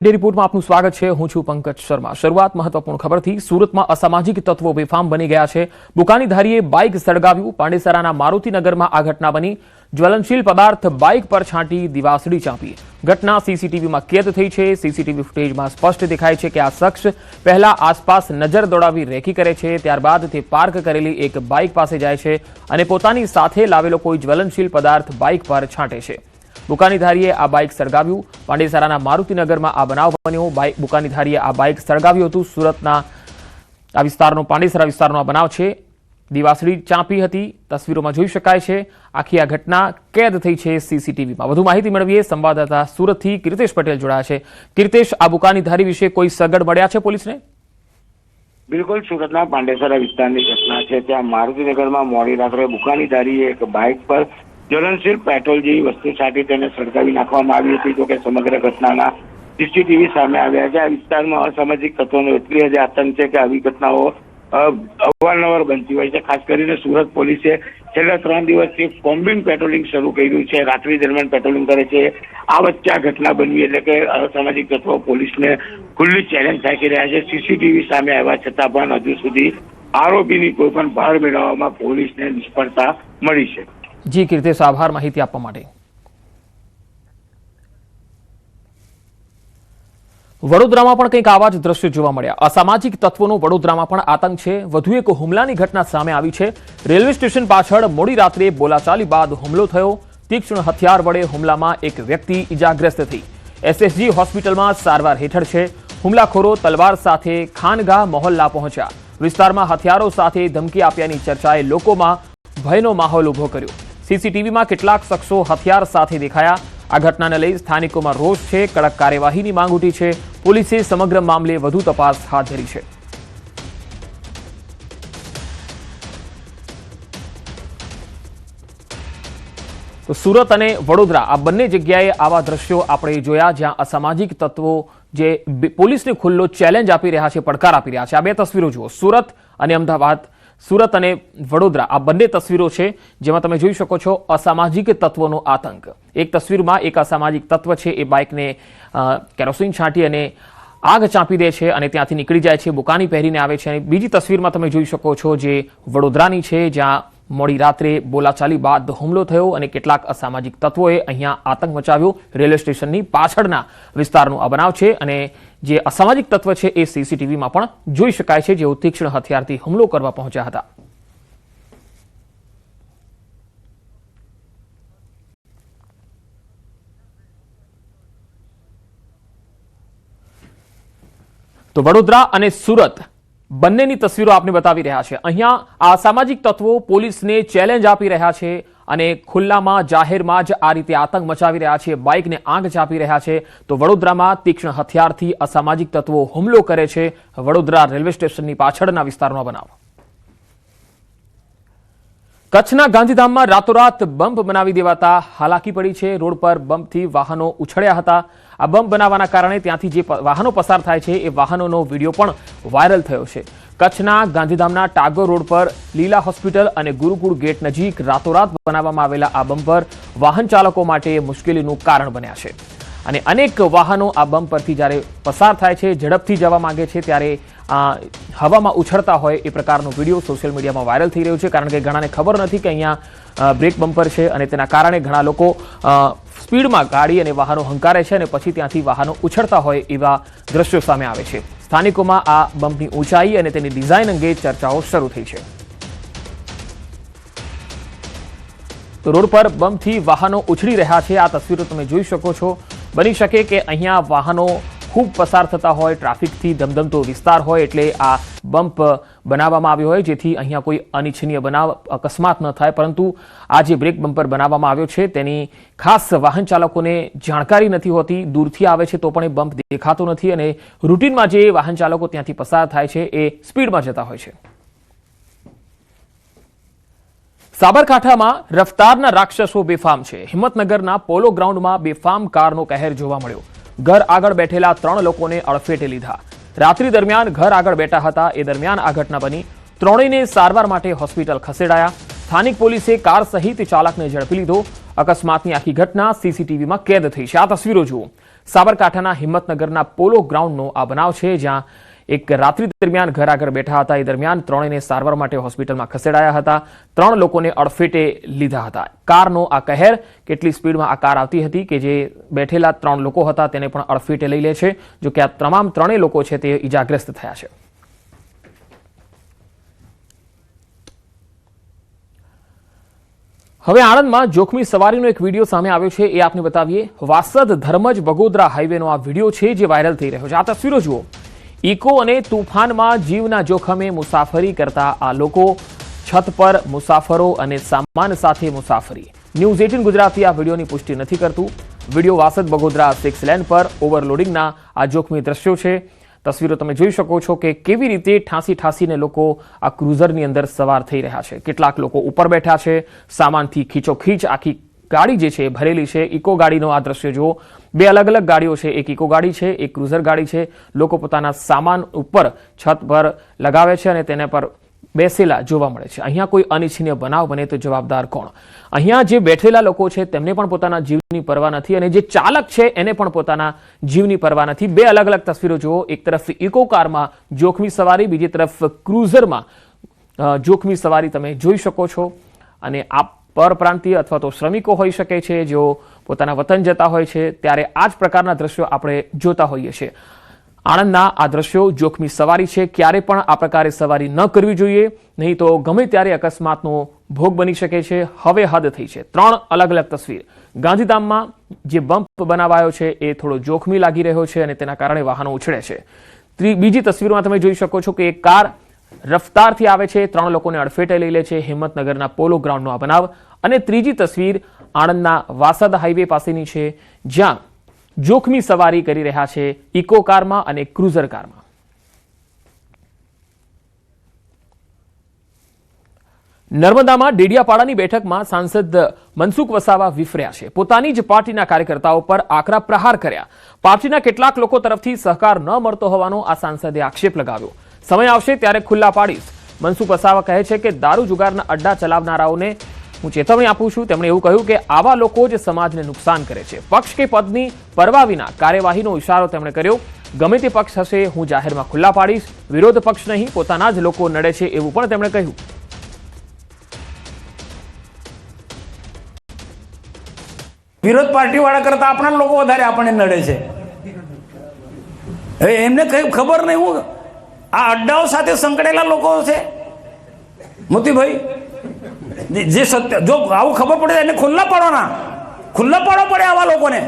રિપોર્ટમાં આપનું સ્વાગત છે। હું છું પંકજ શર્મા। શરૂઆત મહત્વપૂર્ણ ખબરથી। સુરતમાં અસામાજિક તત્વો બેફામ બની ગયા છે। બુકાનીધારીએ બાઇક સળગાવ્યું। પાંડેસરાના મારુતિનગરમાં આ ઘટના બની। જ્વલનશીલ પદાર્થ બાઇક પર છાંટી દિવાસળી ચાંપી। ઘટના સીસીટીવીમાં કેદ થઈ છે। સીસીટીવી ફૂટેજમાં સ્પષ્ટ દેખાય છે કે આ શખ્સ પહેલા આસપાસ નજર દોડાવી રેકી કરે છે, ત્યારબાદ તે પાર્ક કરેલી એક બાઇક પાસે જાય છે અને પોતાની સાથે લાવેલો કોઈ જ્વલનશીલ પદાર્થ બાઇક પર છાંટે છે। બુકાનીધારીએ આ બાઇક સળગાવ્યું। પાંડેસરાના મારુતિનગરમાં આ બનાવ બન્યો। બુકાનીધારીએ આ બાઇક સળગાવ્યું હતું। સુરતના આ વિસ્તારનો પાંડેસરા વિસ્તારનો આ બનાવ છે। દિવાસળી ચાંપી હતી, તસવીરોમાં જોઈ શકાય છે। આખી આ ઘટના કેદ થઈ છે સીસીટીવીમાં। વધુ માહિતી મેળવીએ સંવાદદાતા સુરતથી કીર્તેશ પટેલ જોડાયા છે। કીર્તેશ, આ બુકાનીધારી વિશે કોઈ સગડ મળ્યા છે પોલીસને? બિલકુલ, સુરતના પાંડેસરા વિસ્તારની ઘટના છે। ત્યાં મારુતિનગરમાં મોડી રાત્રે બુકાનીધારીએ એક બાઇક પર જ્વલનશીલ પેટ્રોલ જેવી વસ્તુ છાંટી તેને સળગાવી નાખવામાં આવી હતી। જોકે સમગ્ર ઘટનાના સીસીટીવી સામે આવ્યા છે। આ વિસ્તારમાં અસામાજિક તત્વોનો એટલી હદે આતંક છે કે આવી ઘટનાઓ અવારનવાર બનતી હોય છે। ખાસ કરીને સુરત પોલીસે છેલ્લા 3 દિવસથી કોમ્બિંગ પેટ્રોલિંગ શરૂ કર્યું છે। રાત્રિ દરમિયાન પેટ્રોલિંગ કરે છે। આ વચ્ચે આ ઘટના બનવી એટલે કે અસામાજિક તત્વો પોલીસને ખુલ્લી ચેલેન્જ થાકી રહ્યા છે। સીસીટીવી સામે આવ્યા છતાં પણ હજુ સુધી આરોપીની કોઈ પણ બહાર મેળવવામાં પોલીસને નિષ્ફળતા મળી છે। જી કીર્તેશ, આભાર માહિતી આપવા માટે। વડોદરામાં પણ કંઈક આવા જ દ્રશ્યો જોવા મળ્યા। અસામાજિક તત્વોનો વડોદરામાં પણ આતંક છે। વધુ એક હુમલાની ઘટના સામે આવી છે। રેલવે સ્ટેશન પાછળ મોડી રાત્રે બોલાચાલી બાદ હુમલો થયો। તીક્ષ્ણ હથિયાર વડે હુમલામાં એક વ્યક્તિ ઇજાગ્રસ્ત થઈ। એસએસજી હોસ્પિટલમાં સારવાર હેઠળ છે। હુમલાખોરો તલવાર સાથે ખાનગા મોહલ્લા પહોંચ્યા। વિસ્તારમાં હથિયારો સાથે ધમકી આપ્યાની ચર્ચાએ લોકોમાં ભયનો માહોલ ઉભો કર્યો। સીસીટીવીમાં કેટલાક શખ્સો હથિયાર સાથે દેખાયા। આ ઘટનાને લઈ સ્થાનિકોમાં રોષ છે। કડક કાર્યવાહીની માંગ ઉઠી છે। પોલીસે સમગ્ર મામલે વધુ તપાસ હાથ ધરી છે। તો સુરત અને વડોદરા આ બંને જગ્યાએ આવા દ્રશ્યો આપણે જોયા, જ્યાં અસામાજિક તત્વો જે પોલીસને ખુલ્લો ચેલેન્જ આપી રહ્યા છે, પડકાર આપી રહ્યા છે। આ બે તસવીરો જુઓ, સુરત અને અમદાવાદ, સુરત અને વડોદરા આ બંને તસવીરો છે, જેમાં તમે જોઈ શકો છો અસામાજિક તત્વોનો આતંક। એક તસવીરમાં એક અસામાજિક તત્વ છે એ બાઇકને કેરોસીન છાંટી અને આગ ચાંપી દે છે અને ત્યાંથી નીકળી જાય છે, બુકાની પહેરીને આવે છે। અને બીજી તસવીરમાં તમે જોઈ શકો છો જે વડોદરાની છે, જ્યાં મોડી રાત્રે બોલાચાલી બાદ હુમલો થયો અને કેટલાક અસામાજિક તત્વોએ અહીંયા આતંક મચાવ્યો। રેલવે સ્ટેશનની પાછળના વિસ્તારનો આ બનાવ છે અને જે અસામાજિક તત્વ છે એ સીસીટીવીમાં પણ જોઈ શકાય છે, જેઓ તીક્ષ્ણ હથિયારથી હુમલો કરવા પહોંચ્યા હતા। તો વડોદરા અને સુરત બંનેની તસવીરો આપને બતાવી રહ્યા છે। અહીંયા આ અસામાજિક તત્વો પોલીસને ચેલેન્જ આપી રહ્યા છે અને ખુલ્લામાં જાહેરમાં જ આ રીતે આતંક મચાવી રહ્યા છે, બાઇકને આગ ચાપી રહ્યા છે। તો વડોદરામાં તીક્ષ્ણ હથિયારથી અસામાજિક તત્વો હુમલો કરે છે। વડોદરા રેલવે સ્ટેશનની પાછળના વિસ્તારનો બનાવ। કચ્છના ગાંધીધામમાં રાતોરાત બમ્પ બનાવી દેવાતા હાલાકી પડી છે। રોડ પર બમ્પથી વાહનો ઉછળ્યા હતા। આ બમ્પ બનાવવાના કારણે ત્યાંથી જે વાહનો પસાર થાય છે એ વાહનોનો વિડીયો પણ વાયરલ થયો છે। કચ્છના ગાંધીધામના ટાગોર રોડ પર લીલા હોસ્પિટલ અને ગુરુકુળ ગેટ નજીક રાતોરાત બનાવવામાં આવેલા આ બમ્પર વાહન ચાલકો માટે મુશ્કેલીનું કારણ બન્યા છે અને અનેક વાહનો આ બમ્પ પરથી જ્યારે પસાર થાય છે, ઝડપથી જવા માંગે છે, ત્યારે હવામાં ઉછળતા હોય એ પ્રકારનો વિડીયો સોશિયલ મીડિયામાં વાયરલ થઈ રહ્યો છે। કારણ કે ઘણાને ખબર નથી કે અહીંયા બ્રેક બમ્પર છે અને તેના કારણે ઘણા લોકો સ્પીડમાં ગાડી અને વાહનો હંકારે છે અને પછી ત્યાંથી વાહનો ઉછળતા હોય એવા દ્રશ્યો સામે આવે છે। સ્થાનિકોમાં આ બમ્પની ઊંચાઈ અને તેની ડિઝાઇન અંગે ચર્ચાઓ શરૂ થઈ છે। તો રોડ પર બમ્પથી વાહનો ઉછળી રહ્યા છે। આ તસવીરો તમે જોઈ શકો છો। બની શકે કે અહીંયા વાહનો ખૂબ પસાર થતા હોય, ટ્રાફિકથી ધમધમતો વિસ્તાર હોય, એટલે આ બમ્પ બનાવવામાં આવ્યો હોય જેથી અહીંયા કોઈ અનિચ્છનીય બનાવ અકસ્માત ન થાય। પરંતુ આ જે બ્રેક બમ્પર બનાવવામાં આવ્યો છે તેની ખાસ વાહન ચાલકોને જાણકારી નથી હોતી। દૂરથી આવે છે તો પણ એ બમ્પ દેખાતો નથી અને રૂટીનમાં જે વાહન ચાલકો ત્યાંથી પસાર થાય છે એ સ્પીડમાં જતા હોય છે। સાબરકાંઠામાં રફતારના રાક્ષસો બેફામ છે। હિંમતનગરના પોલો ગ્રાઉન્ડમાં બેફામ કારનો કહેર જોવા મળ્યો। ઘર આગળ બેઠેલા 3 લોકોને અડફેટે લીધા। રાત્રિ દરમિયાન ઘર આગળ બેઠા હતા એ દરમિયાન આ ઘટના બની। ત્રણેયને સારવાર માટે હોસ્પિટલ ખસેડાયા। સ્થાનિક પોલીસે કાર સહિત ચાલકને ઝડપી લીધો। અકસ્માતની આખી ઘટના સીસીટીવીમાં કેદ થઈ છે। આ તસવીરો જુઓ। સાબરકાંઠાના હિંમતનગરના પોલો ગ્રાઉન્ડનો આ બનાવ છે, જ્યાં એક રાત્રિ દરમિયાન ઘર આગળ બેઠા હતા. એ દરમિયાન ત્રણેયને સારવાર માટે હોસ્પિટલમાં ખસેડાયા હતા. 3 લોકોને અડફેટે લીધા હતા. કારનો આ કહેર, કેટલી સ્પીડમાં આ કાર આવતી હતી કે જે બેઠેલા 3 લોકો હતા તેને પણ અડફેટે લઈ લે છે. જો કે આ તમામ 3 લોકો છે તે ઈજાગ્રસ્ત થયા છે. હવે આણંદમાં જોખમી સવારીનો એક વિડીયો સામે આવ્યો છે, એ આપને બતાવીએ. વાસદ ધર્મજ બગોદરા હાઈવેનો આ વિડીયો છે જે વાયરલ થઈ રહ્યો છે. આ તસવીરો જુઓ. ઇકો અને તુફાનમાં જીવના જોખમે મુસાફરી કરતા આ લોકો, છત પર મુસાફરો અને સામાન સાથે મુસાફરી. ન્યૂઝ 18 ગુજરાતી આ વિડીયોની પુષ્ટિ નથી કરતું. વિડીયો વાસદ બગોદરા 6 લેન પર ઓવરલોડિંગના આ જોખમી દ્રશ્યો છે. તસવીરો તમે જોઈ શકો છો કે કેવી રીતે ઠાંસીને લોકો આ ક્રુઝરની અંદર સવાર થઈ રહ્યા છે. કેટલાક લોકો ઉપર બેઠા છે. સામાનથી ખીચોખીચ આખી ગાડી જે છે ભરેલી છે. ઇકો ગાડીનો આ દ્રશ્ય જુઓ. 2 અલગ અલગ ગાડીઓ છે. એક ઇકો ગાડી છે, એક ક્રુઝર ગાડી છે. લોકો પોતાના સામાન ઉપર છત પર લગાવે છે અને તેને પર બેસેલા જોવા મળે છે. અહીંયા કોઈ અનિચ્છનીય બનાવ બને તો જવાબદાર કોણ? અહીંયા જે બેઠેલા લોકો છે તેમને પણ પોતાના જીવની પરવા નથી અને જે ચાલક છે એને પણ પોતાના જીવની પરવા નથી. 2 અલગ અલગ તસવીરો જુઓ. એક તરફ ઇકો કારમાં જોખમી સવારી, બીજી તરફ ક્રુઝરમાં જોખમી સવારી તમે જોઈ શકો છો. અને આ પરપ્રાંતીય અથવા તો શ્રમિકો હોઈ શકે છે જેઓ પોતાના વતન જતા હોય છે, ત્યારે આ જ પ્રકારના દ્રશ્યો આપણે જોતા હોઈએ છીએ. આણંદના આ દ્રશ્યો જોખમી સવારી છે. ક્યારે પણ આ પ્રકારે સવારી ન કરવી જોઈએ, નહીં તો ગમે ત્યારે અકસ્માતનો ભોગ બની શકે છે. હવે હદ થઈ છે. 3 અલગ અલગ તસવીર. ગાંધીધામમાં જે બમ્પ બનાવાયો છે એ થોડો જોખમી લાગી રહ્યો છે અને તેના કારણે વાહનો ઉછળે છે. બીજી તસવીરમાં તમે જોઈ શકો છો કે એક કાર રફતારથી આવે છે, 3 લોકોને અડફેટે લઈ લે છે. હિંમતનગરના પોલો ગ્રાઉન્ડનો આ બનાવ. અને ત્રીજી તસવીર આણંદના વાસદ હાઈવે પાસેની છે, જ્યાં જોખમી સવારી કરી રહ્યા છે ઇકો કારમાં અને ક્રુઝર કારમાં. નર્મદામાં ડેડિયાપાડાની બેઠકમાં સાંસદ મનસુખ વસાવા વિફર્યા છે. પોતાની જ પાર્ટીના કાર્યકર્તાઓ પર આકરા પ્રહાર કર્યા. પાર્ટીના કેટલાક લોકો તરફથી સહકાર ન મળતો હોવાનો આ સાંસદે આક્ષેપ લગાવ્યો. સમય આવશે ત્યારે ખુલ્લા પાડીશ. મનસુખ વસાવા કહે છે કે દારૂ જુગારના અડ્ડા ચલાવનારાઓને હું ચેતવણી આપું છું. તેમણે એવું કહ્યું કે આવા લોકો જ સમાજને નુકસાન કરે છે. પક્ષ કે પદની પરવા વિના કાર્યવાહીનો ઇશારો તેમણે કર્યો. ગમે તે પક્ષ હશે હું જાહેરમાં ખુલ્લા પાડીશ. વિરોધ પક્ષ નહીં, પોતાના જ લોકો નડે છે એવું પણ તેમણે કહ્યું. વિરોધ પાર્ટી વાળા કરતા આપણા લોકો વધારે આપણને નડે છે. હવે એમને કઈ ખબર નહીં હું આ અડ્ડાઓ સાથે સંકળાયેલા લોકો છે. મોતીભાઈ, જે સત્ય જો આવું ખબર પડે એને ખુલ્લા પાડવાના, ખુલ્લા પાડવા પડે આવા લોકોને.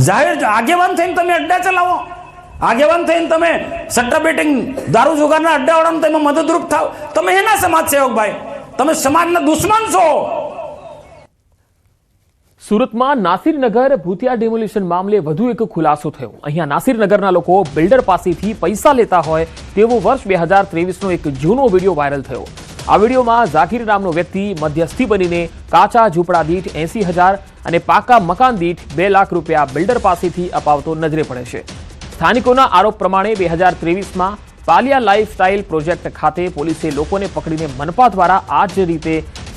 જાહેર આગેવાન થઈને તમે અડ્ડા ચલાવો, આગેવાન થઈને તમે સટ્ટા બેટિંગ દારૂ જુગારના અડ્ડા વાળાને તમે મદદરૂપ થાવ, તમે એના સમાજ સેવક ભાઈ, તમે સમાજના દુશ્મન છો. સુરતમાં નાસિરનગર ભૂતિયા ડિમોલિશન મામલે વધુ એક ખુલાસો થયો. અહીંયા નાસિરનગરના લોકો બિલ્ડર પાસેથી પૈસા લેતા હોય તેવો વર્ષ 2023નો એક જૂનો વિડીયો વાયરલ થયો. આ વિડીયોમાં ઝાકીર નામનો વ્યક્તિ મધ્યસ્થી બનીને કાચા ઝૂંપડા દીઠ 80,000 અને પાકા મકાન દીઠ 2 લાખ રૂપિયા બિલ્ડર પાસેથી અપાવતો નજરે પડે છે. સ્થાનિકોના આરોપ પ્રમાણે 2023માં પાલિયા લાઇફસ્ટાઇલ પ્રોજેક્ટ ખાતે પોલીસે લોકોને પકડીને મનપા દ્વારા આ જ રીતે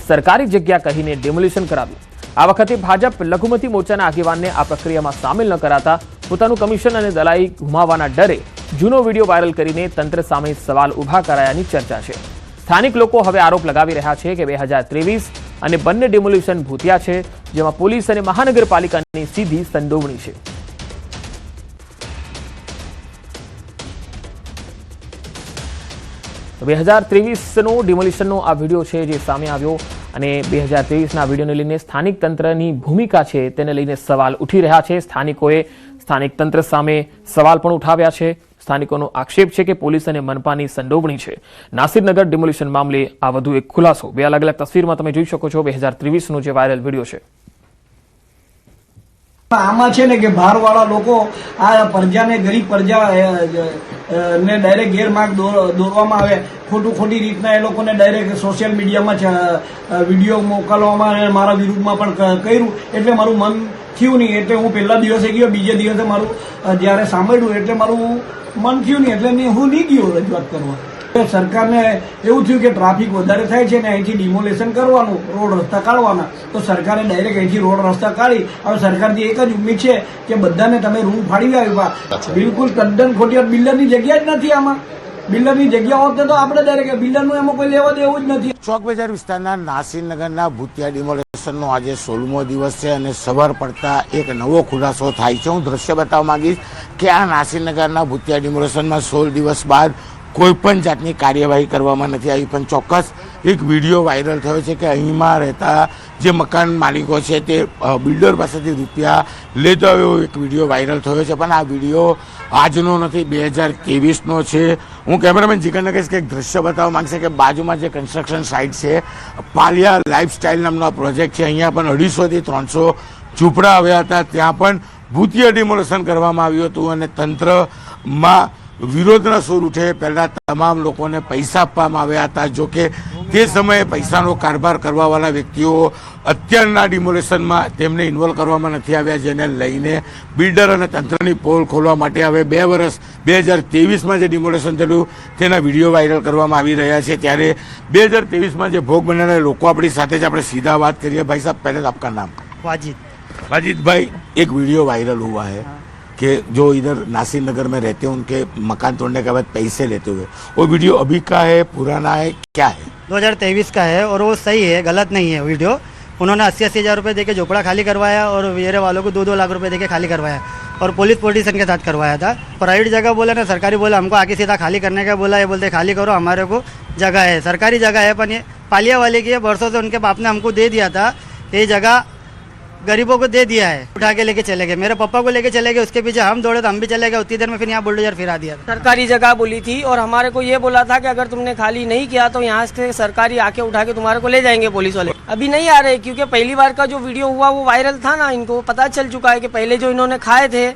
સરકારી જગ્યા કહીને ડિમોલિશન કરાવ્યું. આ વખતે ભાજપ લઘુમતી મોરચાના આગેવાનને આ પ્રક્રિયામાં સામેલ ન કરાતા પોતાનું કમિશન અને દલાઈ ગુમાવવાના ડરે જૂનો વિડીયો વાયરલ કરીને તંત્ર સામે સવાલ ઉભા કરાયાની ચર્ચા છે. સ્થાનિક લોકો હવે આરોપ લગાવી રહ્યા છે કે 2023 અને બંને ડિમોલિશન ભૂતિયા છે, જેમાં પોલીસ અને મહાનગરપાલિકાની સીધી સંડોવણી છે. તો 2023નો ડિમોલિશનનો આ વિડીયો છે જે સામે આવ્યો અને 2023ના વિડીયોને લઈને સ્થાનિક તંત્રની ભૂમિકા છે તેને લઈને સવાલ ઉઠી રહ્યા છે. સ્થાનિકોએ સ્થાનિક તંત્ર સામે સવાલ પણ ઉઠાવ્યા છે. સ્થાનિકોનો આક્ષેપ છે કે પોલીસ અને મનપાની સંડોવણી છે. નાસિરનગર ડિમોલિશન મામલે આ વધુ એક ખુલાસો. 2 અલગ અલગ તસવીરમાં તમે જોઈ શકો છો 2023નો જે વાયરલ વિડીયો છે. આમાં છે ને કે બહારવાળા લોકો આ પ્રજાને, ગરીબ પ્રજા ને ડાયરેક્ટ ગેરમાર્ગ દોરવામાં આવે, ખોટી રીતના એ લોકોને ડાયરેક્ટ સોશિયલ મીડિયામાં વિડીયો મોકલવામાં અને મારા વિરુદ્ધમાં પણ કર્યું. એટલે મારું મન થયું નહીં. એટલે હું પહેલા દિવસે ગયો, બીજે દિવસે મારું જ્યારે સાંભળ્યું એટલે મારું મન થયું નહીં, એટલે હું નહીં ગયો રજૂઆત કરવા. સરકારને એવું થયું કે ટ્રાફિક વધારે થાય છે ને અહીંથી ડિમોલેશન કરવાનું, રોડ રસ્તા કાઢવાના, તો સરકારે ડાયરેક્ટ અહીંથી રોડ રસ્તા કાઢી હવે સરકારથી એક જ ઉમ્મીદ છે કે બધાને તમે રૂમ ફાડી આવ્યા. બિલકુલ તદ્દન ખોટી વાત. બિલ્ડરની જગ્યા જ નથી આમાં. બિલ્ડરની જગ્યા હોત તો આપણે ડાયરેક્ટ બિલ્ડરનું એમાં કોઈ લેવા દેવું જ નથી. ચોક બજાર વિસ્તારના નાસીરનગરના ભૂતિયા ડિમોલેશનનો આજે 16મો દિવસ છે અને સવાર પડતા એક નવો ખુલાસો થાય છે. હું દ્રશ્ય બતાવવા માંગીશ કે આ નાસીરનગરના ભૂતિયા ડિમોલેશનમાં 16 દિવસ બાદ કોઈ પણ જાતની કાર્યવાહી કરવામાં નથી આવી, પણ ચોક્કસ એક વિડીયો વાયરલ થયો છે કે અહીંમાં રહેતા જે મકાન માલિકો છે તે બિલ્ડર પાસેથી રૂપિયા લેતા એવો એક વિડીયો વાયરલ થયો છે. પણ આ વિડીયો આજનો નથી, 2023નો છે. હું કેમેરામેન જીગરને કહીશ કે એક દ્રશ્ય બતાવવા માંગશે કે બાજુમાં જે કન્સ્ટ્રક્શન સાઇટ છે, પાલિયા લાઇફસ્ટાઇલ નામનો પ્રોજેક્ટ છે, અહીંયા પણ 250 થી 300 ઝૂંપડા આવ્યા હતા. ત્યાં પણ ભૂતિયા ડિમોલેશન કરવામાં આવ્યું હતું અને તંત્રમાં વિરોધના સૂર ઉઠે પહેલા તમામ લોકોને પૈસા આપવામાં આવ્યા હતા. જોકે તે સમયે પૈસાનો કારભાર કરવાવાળા વ્યક્તિઓ અત્યારના ડિમોલેશનમાં તેમને ઇન્વોલ્વ કરવામાં નથી આવ્યા, જેને લઈને બિલ્ડર અને તંત્રની પોલ ખોલવા માટે હવે 2 વર્ષ 2023માં જે ડિમોલેશન થયું તેના વિડીયો વાયરલ કરવામાં આવી રહ્યા છે. ત્યારે 2023માં જે ભોગ બનનારા લોકો આપણી સાથે જ આપણે સીધા વાત કરીએ. ભાઈ સાહેબ, પહેલે આપકા નામ? वाजिद भाई, एक वीडियो वायरल हुआ है कि जो इधर नासिर नगर में रहते हैं उनके मकान तोड़ने के बाद पैसे लेते हुए, वो वीडियो अभी का है, पुराना है, क्या है? 2023 का है और वो सही है, गलत नहीं है वीडियो. उन्होंने 80-80 हज़ार रुपये देके झोपड़ा खाली करवाया और मेरे वालों को 2-2 लाख रुपए देके खाली करवाया और पुलिस प्रोटेक्शन के साथ करवाया था. प्राइवेट जगह बोला ना, सरकारी बोला, हमको आगे सीधा खाली करने का बोला. ये बोलते खाली करो, हमारे को जगह है, सरकारी जगह है, पर ये पालिया वाले की है. वर्षों से उनके बाप ने हमको दे दिया था, ये जगह गरीबों को दे दिया है. उठा के लेके चले गए, मेरे पापा को लेके चले गए, उसके पीछे हम दौड़े तो हम भी चले गए. उतनी देर में फिर यहाँ बुलडोजर फिरा दिया. सरकारी जगह बोली थी और हमारे को ये बोला था कि अगर तुमने खाली नहीं किया तो यहाँ से सरकारी आके उठा के तुम्हारे को ले जाएंगे पुलिस वाले. अभी नहीं आ रहे क्योंकि पहली बार का जो वीडियो हुआ वो वायरल था ना, इनको पता चल चुका है कि पहले जो इन्होंने खाए थे,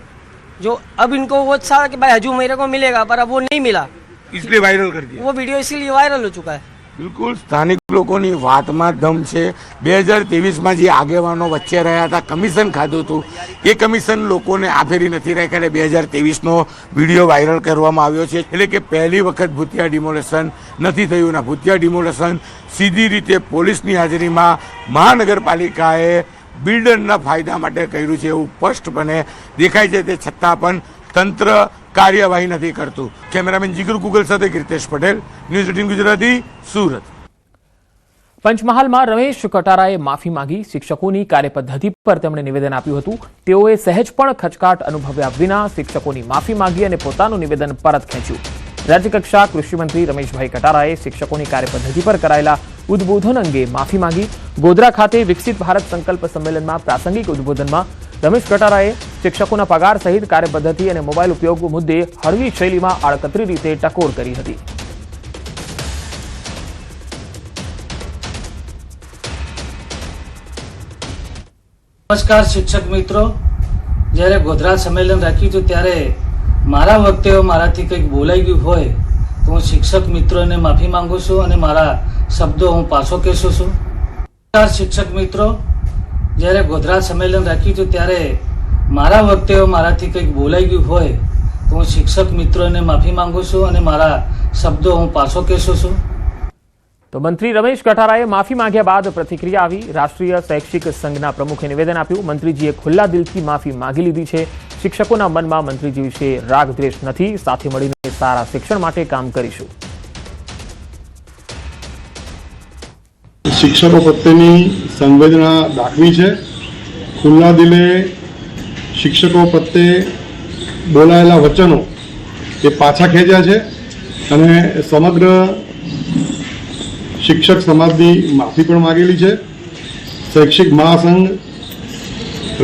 जो अब इनको वो था कि भाई हजू मेरे को मिलेगा, पर अब वो नहीं मिला, इसलिए वायरल कर दिया. वो वीडियो इसीलिए वायरल हो चुका है. બિલકુલ સ્થાનિક લોકોની વાતમાં દમ છે. 2023માં જે આગેવાનો વચ્ચે રહ્યા હતા, કમિશન ખાધું હતું, એ કમિશન લોકોને આ ફેરી નથી રાખ્યા એટલે 2023નો વિડીયો વાયરલ કરવામાં આવ્યો છે. એટલે કે પહેલી વખત ભૂતિયા ડિમોલેશન નથી થયું ને ભૂતિયા ડિમોલેશન સીધી રીતે પોલીસની હાજરીમાં મહાનગરપાલિકાએ બિલ્ડરના ફાયદા માટે કર્યું છે એવું સ્પષ્ટપણે દેખાય છે. તે છતાં પણ તંત્ર કાર્યવાહી નથી કરતું. કેમેરામેન જીગર ગુગલ સાથે કીર્તેશ પટેલ, ન્યૂઝ 18 ગુજરાતી, સુરત. પંચમહાલમાં રમેશ કટારાએ માફી માંગી. શિક્ષકોની કાર્યપદ્ધતિ પર તેમણે નિવેદન આપ્યું હતું. તેઓએ સહેજ પણ ખચકાટ અનુભવ્યા વિના શિક્ષકોની માફી માંગી અને પોતાનું નિવેદન પરત ખેંચ્યું. રાજ્યકક્ષા કૃષિમંત્રી રમેશભાઈ કટારાએ શિક્ષકોની કાર્યપદ્ધતિ પર કરાયેલા ઉદ્બોધન અંગે માફી માંગી. ગોધરા ખાતે વિકસિત ભારત સંકલ્પ સંમેલનમાં પ્રાસંગિક ઉદ્બોધનમાં રમેશ કટારાએ શિક્ષકોના પગાર સહિત કાર્યપદ્ધતિ અને મોબાઈલ ઉપયોગ મુદ્દે હળવી શૈલીમાં આડકતરી રીતે ટકોર કરી હતી. નમસ્કાર શિક્ષક મિત્રો, જ્યારે ગોધરા સંમેલન રાખ્યું હતું ત્યારે મારા વખતે મારાથી કંઈક બોલાઈ ગયું હોય તો હું શિક્ષક મિત્રોને માફી માંગુ છું અને મારા શબ્દો હું પાછો કહેશું છું. નમસ્કાર શિક્ષક મિત્રો, જ્યારે ગોધરા સંમેલન રાખ્યું હતું ત્યારે મારા વખતે મારાથી કંઈક બોલાઈ ગયું હોય તો હું શિક્ષક મિત્રોને માફી માંગુ છું અને મારા શબ્દો હું પાછો કહેશું છું. તો મંત્રી રમેશ કટારાએ માફી માંગ્યા બાદ પ્રતિક્રિયા આવી. રાષ્ટ્રીય શૈક્ષિક સંઘના પ્રમુખે નિવેદન આપ્યું. મંત્રીજીએ ખુલ્લા દિલથી માફી માંગી લીધી છે. શિક્ષકોના મનમાં મંત્રીજી વિશે રાગ દ્વેષ નથી. સાથે મળીને સારા શિક્ષણ માટે કામ કરીશું. શિક્ષકો પ્રત્યેની સંવેદના દાખવી છે. ખુલ્લા દિલે શિક્ષકો પ્રત્યે બોલાયેલા વચનો એ પાછા ખેંચ્યા છે અને સમગ્ર શિક્ષક સમાજની માફી પણ માગેલી છે. શૈક્ષિક મહાસંઘ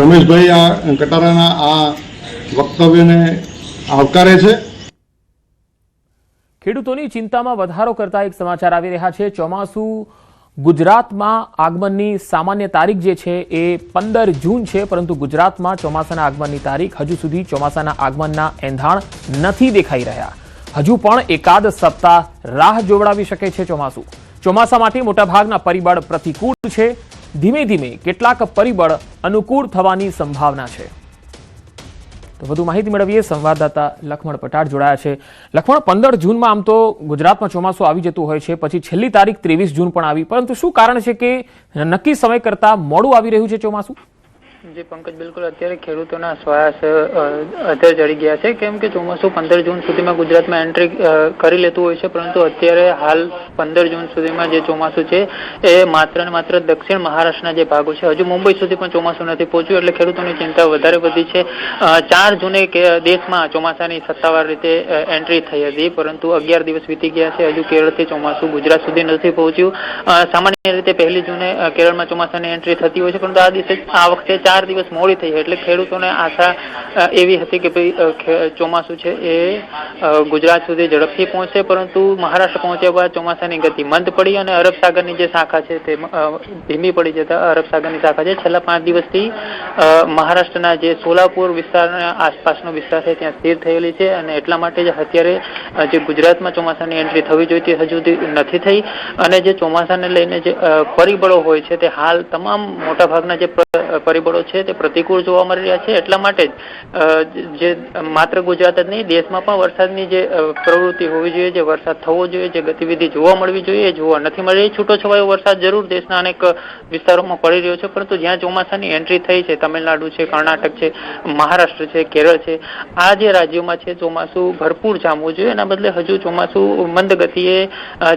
રમેશભાઈ આ કટારાના આ વક્તવ્યને આવકારે છે. ખેડૂતોની ચિંતામાં વધારો કરતા એક સમાચાર આવી રહ્યા છે. ચોમાસું ગુજરાતમાં આગમનની સામાન્ય તારીખ જે છે એ 15 જૂન છે, પરંતુ ગુજરાતમાં ચોમાસાના આગમનની તારીખ હજુ સુધી ચોમાસાના આગમનના એંધાણ નથી દેખાઈ રહ્યા. હજુ પણ એકાદ સપ્તાહ રાહ જોવડાવી શકે છે ચોમાસું. ચોમાસા માટે મોટાભાગના પરિબળ પ્રતિકૂળ છે. ધીમે ધીમે કેટલાક પરિબળ અનુકૂળ થવાની સંભાવના છે. તો વધુ માહિતી મેળવીએ સંવાદદાતા લખમણ પટાર જોડાયા છે. લખમણ, 15 જૂનમાં આમ તો ગુજરાતમાં ચોમાસું આવી જતું હોય છે, પછી છેલ્લી તારીખ 23 જૂન પણ આવી, પરંતુ શું કારણ છે કે નક્કી સમય કરતા મોડું આવી રહ્યું છે ચોમાસું? જી પંકજ, બિલકુલ અત્યારે ખેડૂતોના શ્વાસ અધર ચડી ગયા છે, કેમ કે ચોમાસું 15 જૂન સુધીમાં ગુજરાતમાં એન્ટ્રી કરી લેતું હોય છે, પરંતુ અત્યારે હાલ 15 જૂન સુધીમાં જે ચોમાસું છે એ માત્ર ને માત્ર દક્ષિણ મહારાષ્ટ્રના જે ભાગો છે, હજુ મુંબઈ સુધી પણ ચોમાસું નથી પહોંચ્યું, એટલે ખેડૂતોની ચિંતા વધારે વધી છે. 4 જૂને દેશમાં ચોમાસાની સત્તાવાર રીતે એન્ટ્રી થઈ હતી, પરંતુ 11 દિવસ વીતી ગયા છે, હજુ કેરળથી ચોમાસું ગુજરાત સુધી નથી પહોંચ્યું. સામાન્ય રીતે 1 જૂને કેરળમાં ચોમાસાની એન્ટ્રી થતી હોય છે, પરંતુ આ વખતે 4 દિવસ મોડી થઈ, એટલે ખેડૂતોને આશા એવી હતી કે ભાઈ ચોમાસું છે એ ગુજરાત સુધી ઝડપથી પહોંચશે, પરંતુ મહારાષ્ટ્ર પહોંચ્યા બાદ ચોમાસાની ગતિ મંદ પડી અને અરબ સાગરની જે શાખા છે તે ધીમી પડી જતા અરબ સાગરની શાખા છે છેલ્લા 5 દિવસથી મહારાષ્ટ્રના જે સોલાપુર વિસ્તારના આસપાસનો વિસ્તાર છે ત્યાં સ્થિર થયેલી છે, અને એટલા માટે જ અત્યારે જે ગુજરાતમાં ચોમાસાની એન્ટ્રી થવી જોઈતી હજુ સુધી નથી થઈ, અને જે ચોમાસાને લઈને જે પરિબળો હોય છે તે હાલ તમામ મોટાભાગના જે પરિબળો છે તે પ્રતિકૂળ જોવા મળી રહ્યા છે. એટલા માટે જ જે માત્ર ગુજરાત જ નહીં, દેશમાં પણ વરસાદની જે પ્રવૃત્તિ હોવી જોઈએ, જે વરસાદ થવો જોઈએ, જે ગતિવિધિ જોવા મળવી જોઈએ એ જોવા નથી મળી રહી. છૂટો છવાયો વરસાદ જરૂર દેશના અનેક વિસ્તારોમાં પડી રહ્યો છે, પરંતુ જ્યાં ચોમાસાની એન્ટ્રી થઈ છે, તમિલનાડુ છે, કર્ણાટક છે, મહારાષ્ટ્ર છે, કેરળ છે, આ જે રાજ્યોમાં છે ચોમાસું ભરપૂર જામવું જોઈએ, એના બદલે હજુ ચોમાસું મંદ ગતિએ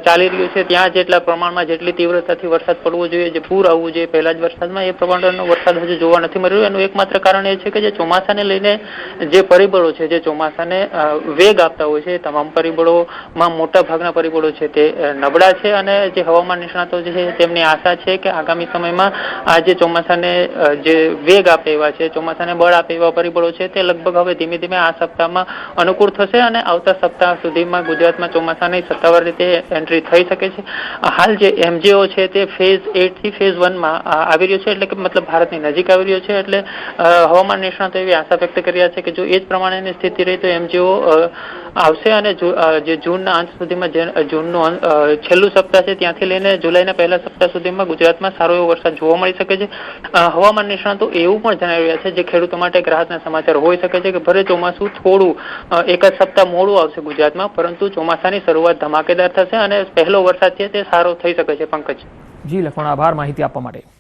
ચાલી રહ્યું છે. ત્યાં જેટલા પ્રમાણમાં જેટલી તીવ્રતાથી વરસાદ પડવો જોઈએ, જે પૂર આવવું જોઈએ પહેલા જ વરસાદમાં, એ પ્રમાણનો વરસાદ હજુ જોવા નથી મળી રહ્યું. એનું એકમાત્ર કારણ એ છે કે જે ચોમાસાને લઈને જે પરિબળો છે, જે ચોમાસાને વેગ આપતા હોય છે, એ તમામ પરિબળોમાં મોટા ભાગના પરિબળો છે તે નબળા છે, અને જે હવામાન નિષ્ણાતો છે તેમની આશા છે કે આગામી સમયમાં આ જે ચોમાસાને જે વેગ આપે એવા છે, ચોમાસાને બળ આપે એવા પરિબળો છે તે લગભગ હવે ધીમે ધીમે આ સપ્તાહમાં અનુકૂળ થશે, અને આવતા સપ્તાહ સુધીમાં ગુજરાતમાં ચોમાસાની સત્તાવાર રીતે એન્ટ્રી થઈ શકે છે. હાલ જે MJO છે તે ફેઝ 8 થી ફેઝ 1માં આવી રહ્યો છે, એટલે કે મતલબ ભારતની નજીક આવી રહ્યો છે, એટલે હવામાન નિષ્ણાતો એવી આશા વ્યક્ત કરી રહ્યા છે કે જો એ જ પ્રમાણેની સ્થિતિ રહી તો MJO આવશે, અને જે જૂનના અંત સુધીમાં જૂનનું છેલ્લું સપ્તાહ છે ત્યાંથી લઈને જુલાઈના પહેલા સપ્તાહ સુધીમાં ગુજરાતમાં સારો એવો વરસાદ જોવા મળી શકે છે. હવામાન નિષ્ણાતો એવું પણ જણાવી રહ્યા છે, જે ખેડૂતો માટે એક રાહતના સમાચાર હોઈ શકે છે, કે ભલે ચોમાસું થોડું એકાદ સપ્તાહ મોડું આવશે ગુજરાતમાં, પરંતુ ચોમાસાની શરૂઆત ધમાકેદાર થશે અને પહેલો વરસાદ છે તે સારો થઈ શકે છે. પંકજ. જી લખમણ, આભાર માહિતી આપવા માટે.